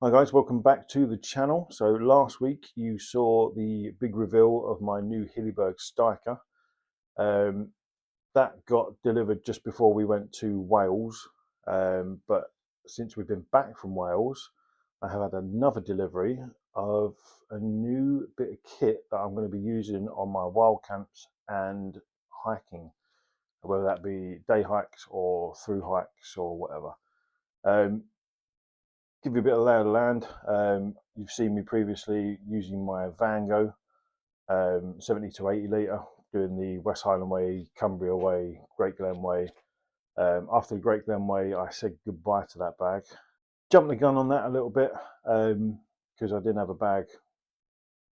Hi guys, welcome back to the channel. So last week you saw the big reveal of my new Hillyberg Stiker. That got delivered just before we went to Wales, but since we've been back from Wales, I have had another delivery of a new bit of kit that I'm going to be using on my wild camps and hiking, whether that be day hikes or through hikes or whatever. Give you a bit of lay of the land. You've seen me previously using my Vango 70 to 80 litre, doing the West Highland Way, Cumbria Way, Great Glen Way. After the Great Glen Way, I said goodbye to that bag. Jumped the gun on that a little bit because I didn't have a bag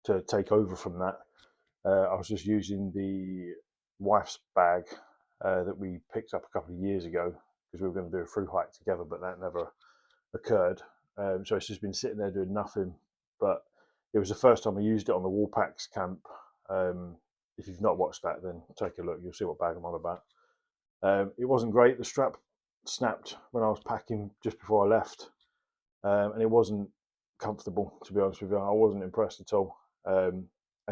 to take over from that. I was just using the wife's bag that we picked up a couple of years ago because we were going to do a through hike together, but that never occurred. So it's just been sitting there doing nothing. But it was the first time I used it on the Woolpacks camp. If you've not watched that, then take a look. You'll see what bag I'm on about. It wasn't great. The strap snapped when I was packing just before I left, and it wasn't comfortable, to be honest with you. I wasn't impressed at all. And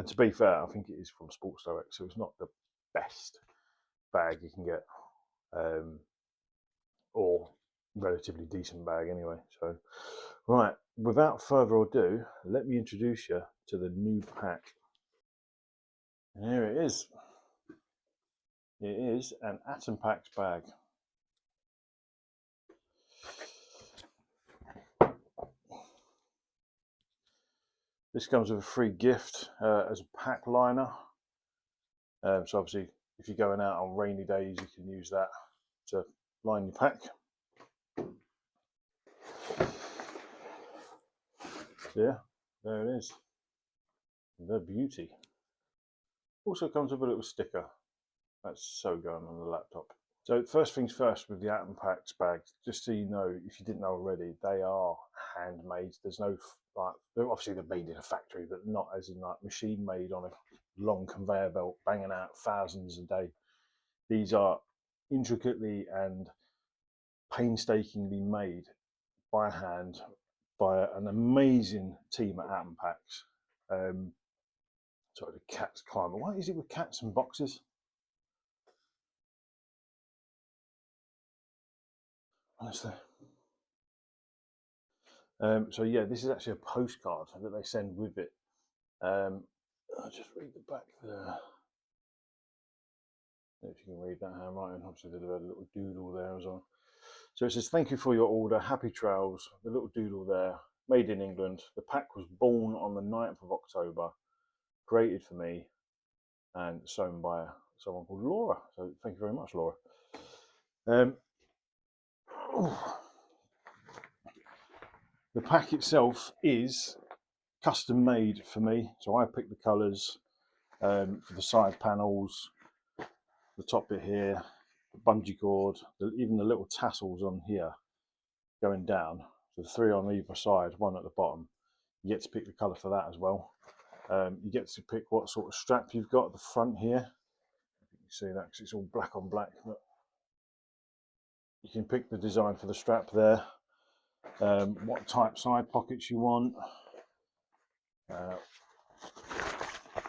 to be fair, I think it is from Sports Direct, so it's not the best bag you can get, or relatively decent bag anyway. So, right, without further ado, let me introduce you to the new pack. And here it is. It is an Atom Packs bag. This comes with a free gift as a pack liner. So obviously, if you're going out on rainy days, you can use that to line your pack. Yeah, there it is. The beauty. Also comes with a little sticker. That's so going on the laptop. So first things first with the Atom Packs bags, just so you know, if you didn't know already, they are handmade. There's no, like, obviously they're made in a factory, but not as in like machine made on a long conveyor belt, banging out thousands a day. These are intricately and painstakingly made by hand by an amazing team at Atom Packs. Sorry, the cat's climbing. Why is it with cats and boxes? Honestly. So yeah, this is actually a postcard that they send with it. I'll just read the back there. If you can read that handwriting, obviously there's a little doodle there as well. So it says, "Thank you for your order. Happy trails." The little doodle there, made in England. The pack was born on the 9th of October, created for me, and sewn by someone called Laura. So thank you very much, Laura. The pack itself is custom made for me. So I picked the colours for the side panels, the top bit here, the bungee cord, even the little tassels on here going down. So the 3 on either side, 1 at the bottom. You get to pick the colour for that as well. You get to pick what sort of strap you've got at the front here. You can see that because it's all black on black. But you can pick the design for the strap there. What type side pockets you want.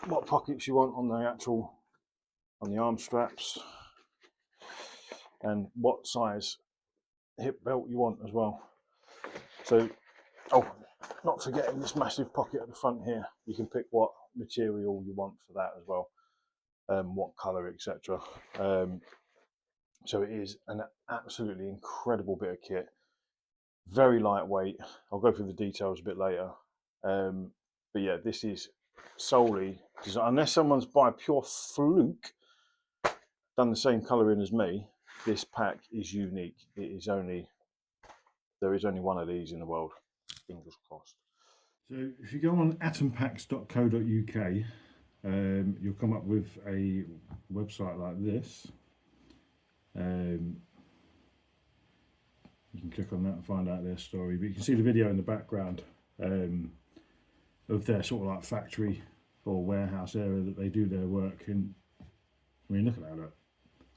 What pockets you want on the arm straps, and what size hip belt you want as well. So, not forgetting this massive pocket at the front here. You can pick what material you want for that as well, what colour, etc. So it is an absolutely incredible bit of kit. Very lightweight. I'll go through the details a bit later. But yeah, this is solely designed, unless someone's by pure fluke done the same colouring as me. This pack is unique. There is only one of these in the world. Fingers crossed. So if you go on atompacks.co.uk, you'll come up with a website like this. You can click on that and find out their story, but you can see the video in the background of their sort of like factory or warehouse area that they do their work in. I mean, look at that, look.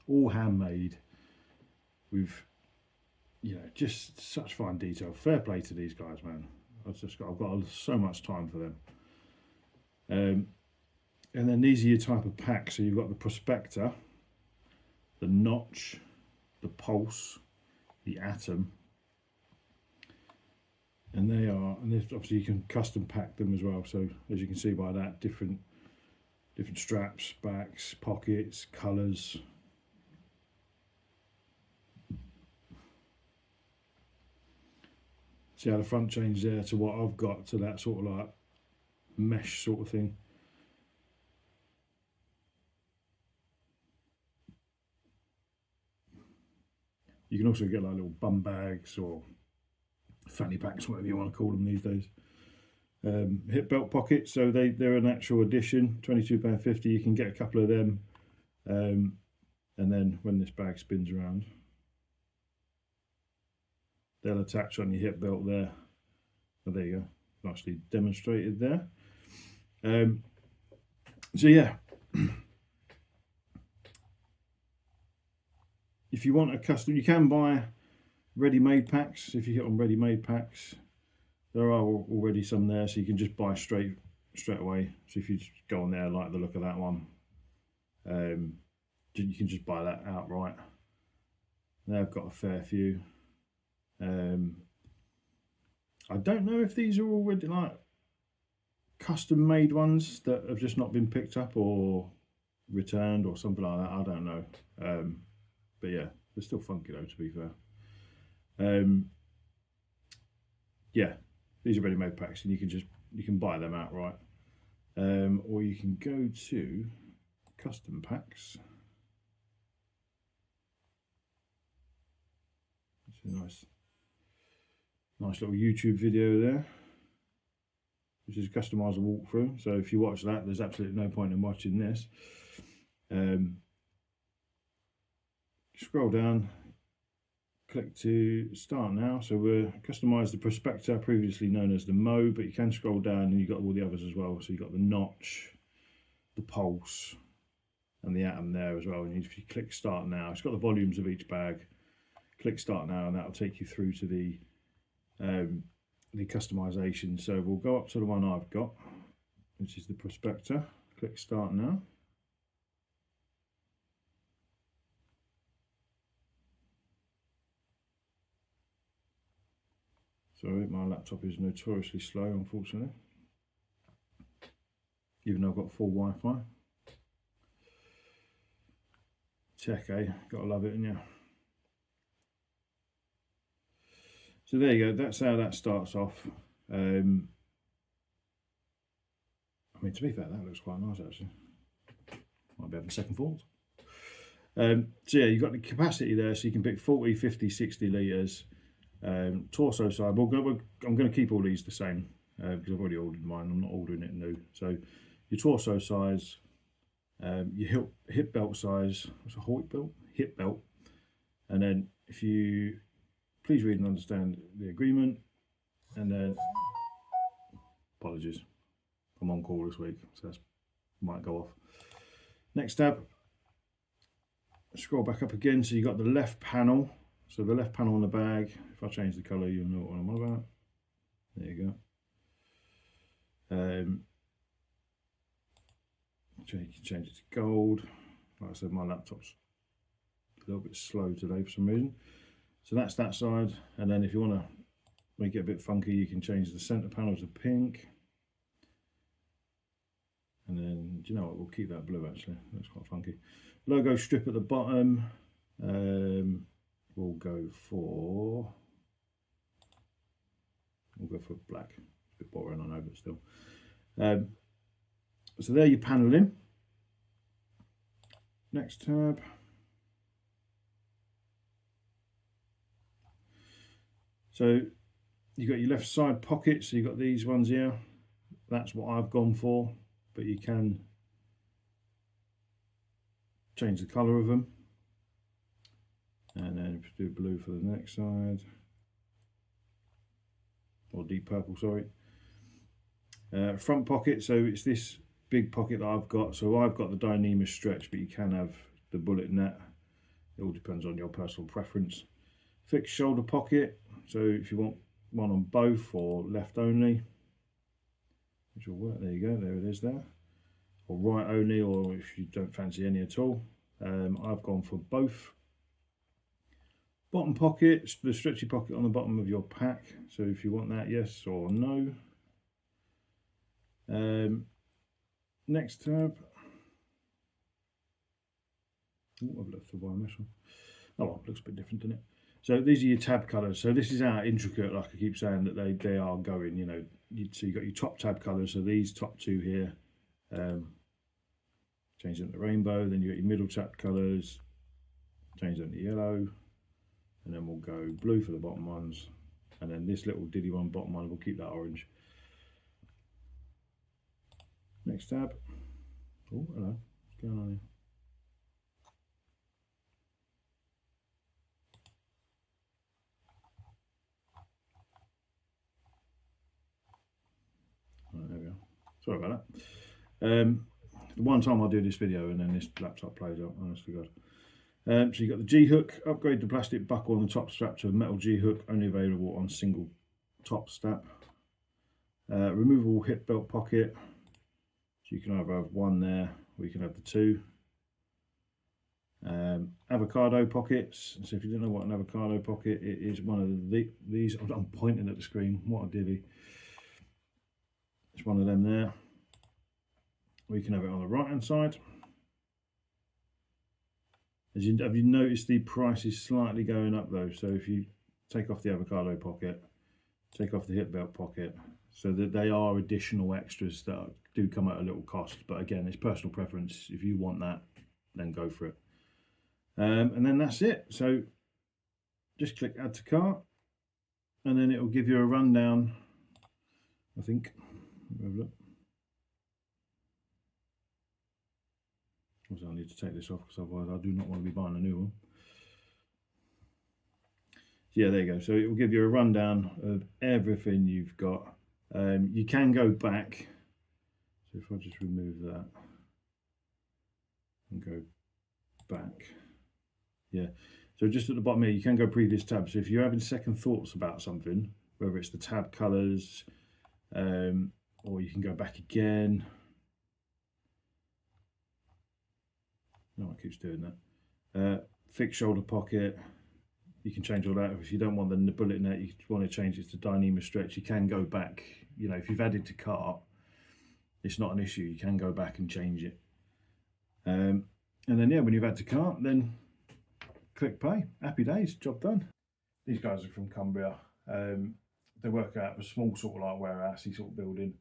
All handmade with, you know, just such fine detail. Fair play to these guys, man. I've got so much time for them. And then these are your type of packs. So you've got the Prospector, the Notch, the Pulse, the Atom, and obviously you can custom pack them as well. So as you can see by that, different straps, backs, pockets, colours. See how the front changed there to what I've got, to that sort of like mesh sort of thing. You can also get like little bum bags or fanny packs, whatever you want to call them these days. Hip belt pockets, so they're an actual addition, £22.50. You can get a couple of them, and then when this bag spins around, they'll attach on your hip belt there. Oh, there you go, nicely demonstrated there. So yeah, if you want a custom, you can buy ready-made packs. If you get on ready-made packs, there are already some there, so you can just buy straight away. So if you just go on there, like the look of that one, you can just buy that outright. They've got a fair few. I don't know if these are already like custom made ones that have just not been picked up or returned or something like that. I don't know. But yeah, they're still funky though, to be fair. Yeah, these are ready-made packs, and you can buy them outright, or you can go to custom packs. It's a nice little YouTube video there, which is customize a walkthrough. So if you watch that, there's absolutely no point in watching this. Scroll down, click to start now. So we're customize the Prospector, previously known as the Mo, but you can scroll down and you've got all the others as well. So you've got the Notch, the Pulse, and the Atom there as well. And if you click start now, it's got the volumes of each bag. Click start now, and that'll take you through to the customization. So we'll go up to the one I've got, which is the Prospector. Click start now. Sorry, my laptop is notoriously slow, unfortunately, even though I've got full Wi-Fi. Tech, eh? Gotta love it, ain't you? So there you go, that's how that starts off. I mean, to be fair, that looks quite nice actually. Might be having second thoughts. So yeah, you've got the capacity there, so you can pick 40, 50, 60 litres. Torso side, I'm going to keep all these the same because I've already ordered mine. I'm not ordering it new. So your torso size, your hip belt size, what's a hip belt, and then if you please read and understand the agreement, and then apologies, I'm on call this week, so that might go off. Next tab, scroll back up again, so you got the left panel. So the left panel on the bag, if I change the colour, you'll know what I'm on about. There you go. You can change it to gold. Like I said, my laptop's a little bit slow today for some reason. So that's that side. And then if you want to make it a bit funky, you can change the centre panel to pink. And then, do you know what, we'll keep that blue actually, looks quite funky. Logo strip at the bottom. We'll go for black. It's a bit boring, I know, but still. So there, your panelling. Next tab. So you've got your left side pockets. So you've got these ones here. That's what I've gone for, but you can change the colour of them. And then do blue for the next side, or deep purple, sorry. Front pocket, so it's this big pocket that I've got. So I've got the Dyneema stretch, but you can have the bullet net. It all depends on your personal preference. Fixed shoulder pocket, so if you want one on both or left only, which will work. There you go, there it is there. Or right only, or if you don't fancy any at all. I've gone for both. Bottom pocket, the stretchy pocket on the bottom of your pack. So if you want that, yes or no. Next tab. Oh, I've left the wire mesh on. Oh, well, it looks a bit different, doesn't it? So these are your tab colours. So this is how intricate, like I keep saying, that they are going. You know, so you've got your top tab colours. So these top two here, change them to rainbow. Then you got your middle tab colours, change them to yellow, and then we'll go blue for the bottom ones. And then this little diddy one, bottom one, we'll keep that orange. Next tab. Oh, hello. What's going on here? Right, there we go. Sorry about that. The one time I'll do this video and then this laptop plays up, honest to God. So you've got the G-hook, upgrade the plastic buckle on the top strap to a metal G-hook, only available on single top strap. Removable hip belt pocket, so you can either have one there or you can have the two. Avocado pockets, so if you don't know what an avocado pocket, it is one of these. I'm pointing at the screen, what a divvy. It's one of them there. We can have it on the right hand side. Have you noticed the price is slightly going up though? So if you take off the avocado pocket, take off the hip belt pocket, so that they are additional extras that do come at a little cost. But again, it's personal preference. If you want that, then go for it. And then that's it. So just click add to cart, and then it will give you a rundown. I think. Have a look. I need to take this off because otherwise I do not want to be buying a new one. So yeah, there you go. So it will give you a rundown of everything you've got. You can go back. So if I just remove that and go back. Yeah. So just at the bottom here, you can go previous tabs. So if you're having second thoughts about something, whether it's the tab colours, or you can go back again. No, it keeps doing that. Fixed shoulder pocket. You can change all that. If you don't want the bullet net, you want to change it to Dyneema stretch, you can go back. You know, if you've added to cart, it's not an issue. You can go back and change it. And then, yeah, when you've added to cart, then click pay. Happy days, job done. These guys are from Cumbria. They work out of a small sort of like warehousey sort of building.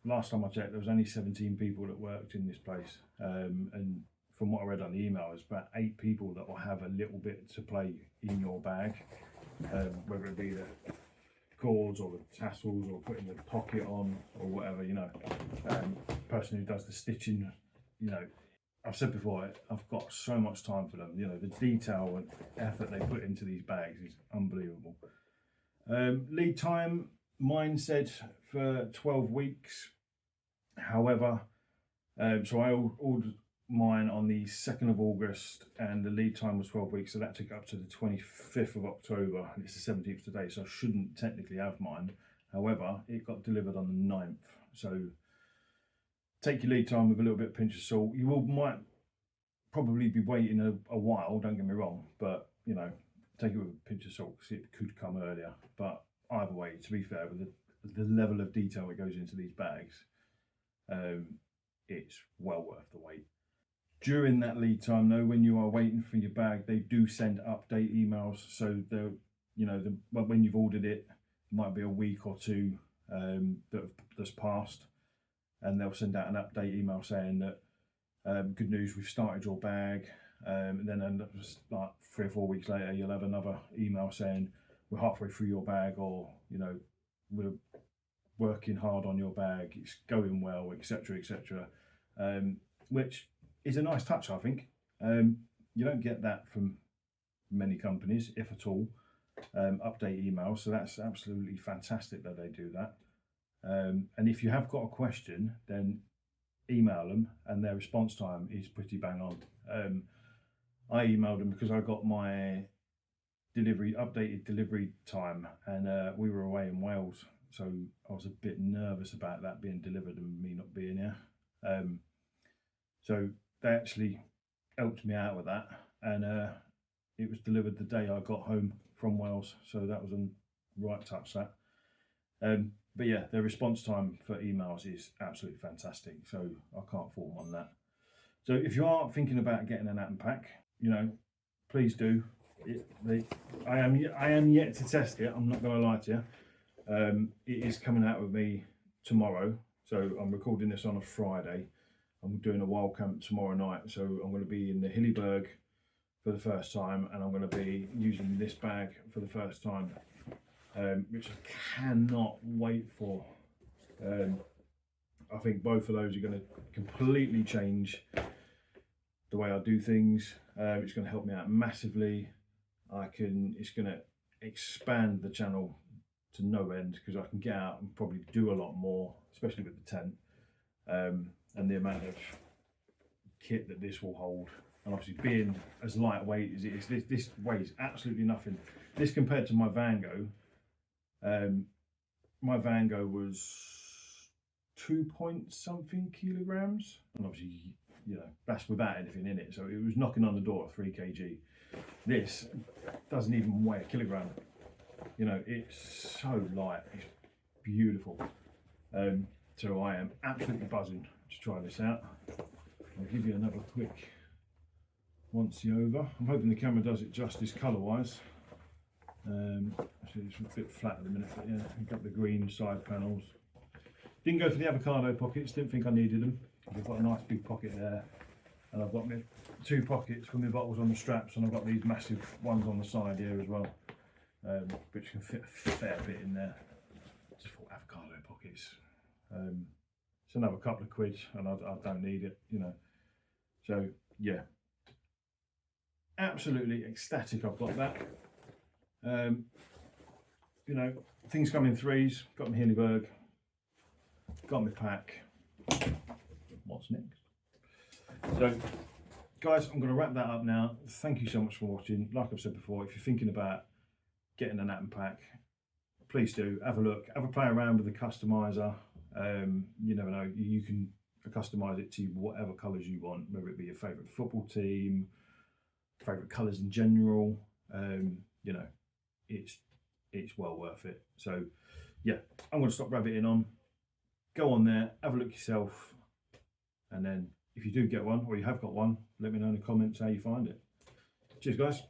Last time I checked, there was only 17 people that worked in this place, and from what I read on the email, it's about 8 people that will have a little bit to play in your bag, whether it be the cords or the tassels or putting the pocket on or whatever, you know. Person who does the stitching, you know, I've said before, I've got so much time for them. You know, the detail and effort they put into these bags is unbelievable. Lead time, mine said for 12 weeks. However, so I ordered mine on the 2nd of August and the lead time was 12 weeks. So that took up to the 25th of October and it's the 17th today. So I shouldn't technically have mine. However, it got delivered on the 9th. So take your lead time with a little bit of pinch of salt. You might probably be waiting a while, don't get me wrong, but you know, take it with a pinch of salt because it could come earlier. But either way, to be fair, with the level of detail that goes into these bags, it's well worth the wait. During that lead time though, when you are waiting for your bag, they do send update emails. So they'll, you know, when you've ordered it, it might be a week or two that's passed, and they'll send out an update email saying that good news, we've started your bag. And then like 3 or 4 weeks later, you'll have another email saying we're halfway through your bag, or you know, we're working hard on your bag, it's going well, etc., etc. Which is a nice touch, I think. You don't get that from many companies, if at all, update emails. So that's absolutely fantastic that they do that. And if you have got a question, then email them, and their response time is pretty bang on. I emailed them because I got my updated delivery time, and we were away in Wales, so I was a bit nervous about that being delivered and me not being here. So they actually helped me out with that, and it was delivered the day I got home from Wales, so that was a right touch, that. But yeah, their response time for emails is absolutely fantastic, so I can't fault them on that. So if you are thinking about getting an app pack, you know, please do. I am yet to test it. I'm not going to lie to you. It is coming out with me tomorrow, so I'm recording this on a Friday. I'm doing a wild camp tomorrow night, so I'm going to be in the Hillyberg for the first time, and I'm going to be using this bag for the first time, which I cannot wait for. I think both of those are going to completely change the way I do things. It's going to help me out massively. It's going to expand the channel to no end, because I can get out and probably do a lot more, especially with the tent, and the amount of kit that this will hold. And obviously, being as lightweight as it is, this weighs absolutely nothing. This compared to my Vango, my Vango was 2-point-something kilograms, and obviously, you know, that's without anything in it, so it was knocking on the door at 3 kg. This doesn't even weigh a kilogram. You know, it's so light, it's beautiful. So I am absolutely buzzing to try this out. I'll give you another quick once over. I'm hoping the camera does it justice colour wise. Actually, it's a bit flat at the minute, but yeah, I've got the green side panels. Didn't go for the avocado pockets, didn't think I needed them. I've got a nice big pocket there, and I've got my 2 pockets for my bottles on the straps, and I've got these massive ones on the side here as well, which can fit a fair bit in there. Just for avocado pockets. It's another couple of quid, and I don't need it, you know. So yeah, absolutely ecstatic I've got that. You know, things come in threes. Got my Hillyberg, got my pack. What's next? So guys, I'm going to wrap that up now. Thank you so much for watching. Like I've said before, if you're thinking about getting an app pack, please do have a look, have a play around with the customizer. You never know, you can customize it to whatever colours you want, whether it be your favourite football team, favourite colours in general. You know, it's well worth it. So yeah, I'm going to stop rabbiting on. Go on there, have a look yourself, and then if you do get one, or you have got one, let me know in the comments how you find it. Cheers guys.